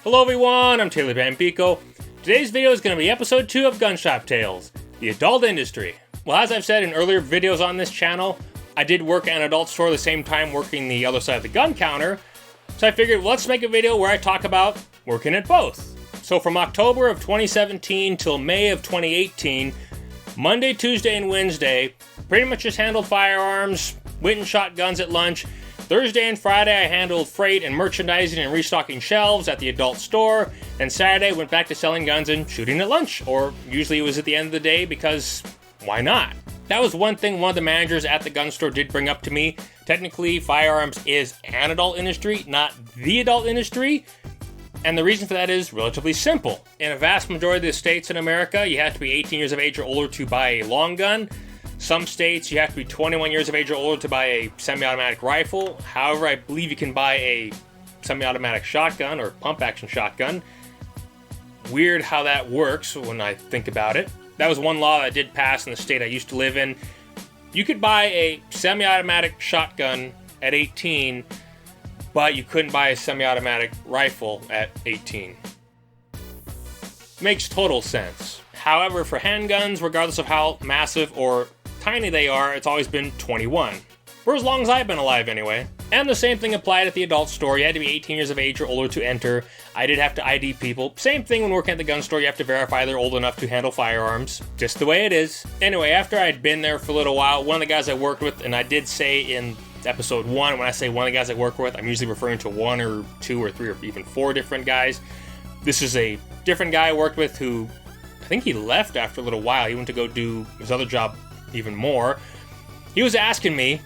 Hello everyone, I'm Taylor Bambico. Today's video is going to be episode 2 of Gun Shop Tales, the adult industry. Well, as I've said in earlier videos on this channel, I did work at an adult store at the same time working the other side of the gun counter, so I figured let's make a video where I talk about working at both. So from October of 2017 till May of 2018, Monday, Tuesday, and Wednesday, pretty much just handled firearms, went and shot guns at lunch. Thursday and Friday, I handled freight and merchandising and restocking shelves at the adult store. And Saturday, went back to selling guns and shooting at lunch. Or usually it was at the end of the day because why not? That was one thing one of the managers at the gun store did bring up to me. Technically, firearms is an adult industry, not the adult industry. And the reason for that is relatively simple. In a vast majority of the states in America, you have to be 18 years of age or older to buy a long gun. Some states, you have to be 21 years of age or older to buy a semi-automatic rifle. However, I believe you can buy a semi-automatic shotgun or pump-action shotgun. Weird how that works when I think about it. That was one law that did pass in the state I used to live in. You could buy a semi-automatic shotgun at 18, but you couldn't buy a semi-automatic rifle at 18. Makes total sense. However, for handguns, regardless of how massive or tiny they are, it's always been 21. For as long as I've been alive anyway. And the same thing applied at the adult store. You had to be 18 years of age or older to enter. I did have to ID people. Same thing when working at the gun store, you have to verify they're old enough to handle firearms. Just the way it is. Anyway, after I'd been there for a little while, one of the guys I worked with, and I did say in episode 1, when I say one of the guys I work with, I'm usually referring to 1 or 2 or 3 or even 4 different guys. This is a different guy I worked with who, I think he left after a little while. He went to go do his other job even more. He was asking me,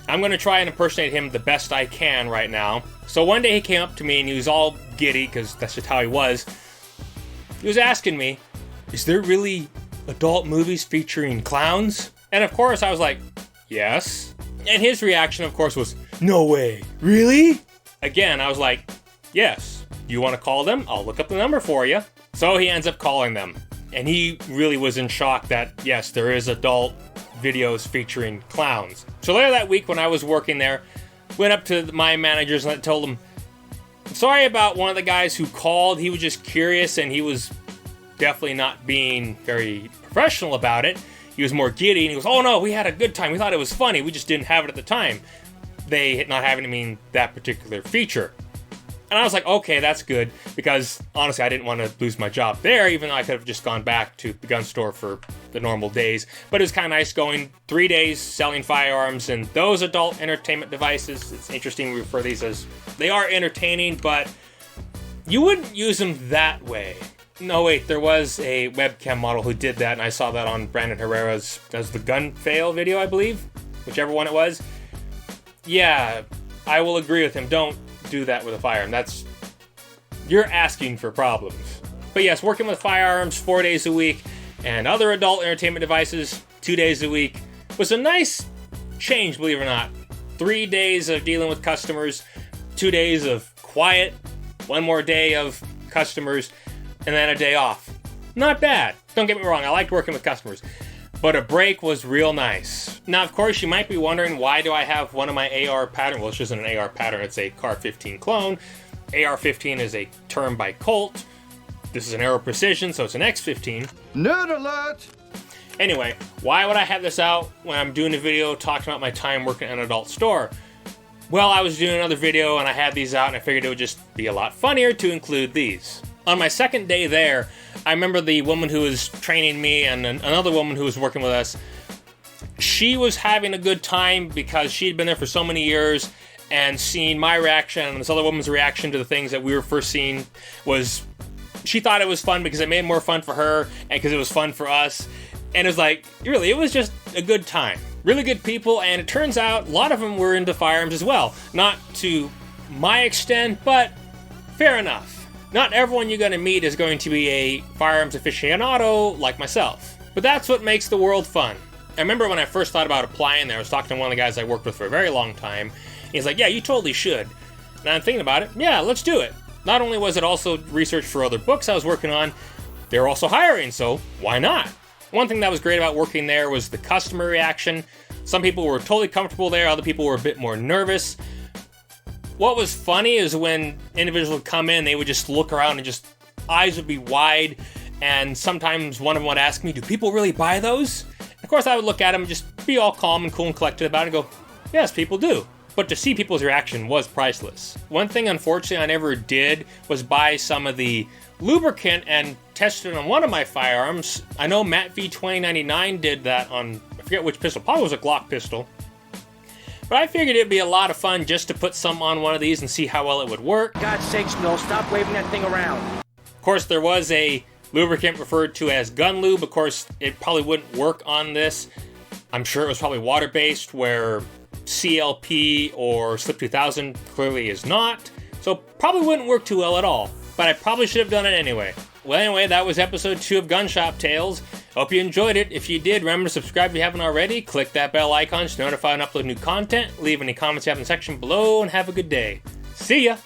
I'm going to try and impersonate him the best I can right now. So one day he came up to me and he was all giddy, because that's just how he was. He was asking me, is there really adult movies featuring clowns? And of course I was like, yes. And his reaction of course was, no way, really? Again, I was like, yes. You want to call them? I'll look up the number for you. So he ends up calling them. And he really was in shock that, yes, there is adult videos featuring clowns. So later that week when I was working there, went up to my managers and I told them, sorry about one of the guys who called. He was just curious and he was definitely not being very professional about it. He was more giddy and he goes, oh no, we had a good time. We thought it was funny. We just didn't have it at the time. They not having to mean that particular feature. And I was like, okay, that's good, because honestly, I didn't want to lose my job there, even though I could have just gone back to the gun store for the normal days. But it was kind of nice going 3 days selling firearms and those adult entertainment devices. It's interesting we refer to these as, they are entertaining, but you wouldn't use them that way. No, wait, there was a webcam model who did that, and I saw that on Brandon Herrera's, the gun fail video, I believe, whichever one it was. Yeah, I will agree with him. Don't do that with a firearm. You're asking for problems. But yes, working with firearms 4 days a week and other adult entertainment devices 2 days a week was a nice change, believe it or not. 3 days of dealing with customers, 2 days of quiet, 1 more day of customers, and then a day off. Not bad. Don't get me wrong, I liked working with customers. But a break was real nice. Now, of course, you might be wondering, why do I have one of my AR pattern? Well, this isn't an AR pattern, it's a CAR-15 clone. AR-15 is a term by Colt. This is an Aero Precision, so it's an X-15. Nerd alert! Anyway, why would I have this out when I'm doing a video talking about my time working at an adult store? Well, I was doing another video and I had these out and I figured it would just be a lot funnier to include these. On my second day there, I remember the woman who was training me and another woman who was working with us. She was having a good time because she'd been there for so many years, and seeing my reaction and this other woman's reaction to the things that we were first seeing was, she thought it was fun because it made more fun for her and because it was fun for us. And it was like, really, it was just a good time. Really good people, and it turns out a lot of them were into firearms as well. Not to my extent, but fair enough. Not everyone you're going to meet is going to be a firearms aficionado like myself. But that's what makes the world fun. I remember when I first thought about applying there, I was talking to one of the guys I worked with for a very long time. He's like, yeah, you totally should. And I'm thinking about it, yeah, let's do it. Not only was it also research for other books I was working on, they were also hiring, so why not? One thing that was great about working there was the customer reaction. Some people were totally comfortable there, other people were a bit more nervous. What was funny is when individuals would come in, they would just look around and just eyes would be wide, and sometimes one of them would ask me, do people really buy those? Of course, I would look at them and just be all calm and cool and collected about it and go, yes, people do. But to see people's reaction was priceless. One thing, unfortunately, I never did was buy some of the lubricant and test it on one of my firearms. I know Matt V 2099 did that on, I forget which pistol, probably was a Glock pistol. But I figured it'd be a lot of fun just to put some on one of these and see how well it would work. God's sakes, Mill, stop waving that thing around. Of course, there was a lubricant referred to as gun lube. Of course, it probably wouldn't work on this. I'm sure it was probably water-based, where CLP or Slip 2000 clearly is not. So probably wouldn't work too well at all. But I probably should have done it anyway. Well, anyway, that was episode 2 of Gun Shop Tales. Hope you enjoyed it. If you did, remember to subscribe if you haven't already. Click that bell icon to notify and upload new content. Leave any comments you have in the section below, and have a good day. See ya!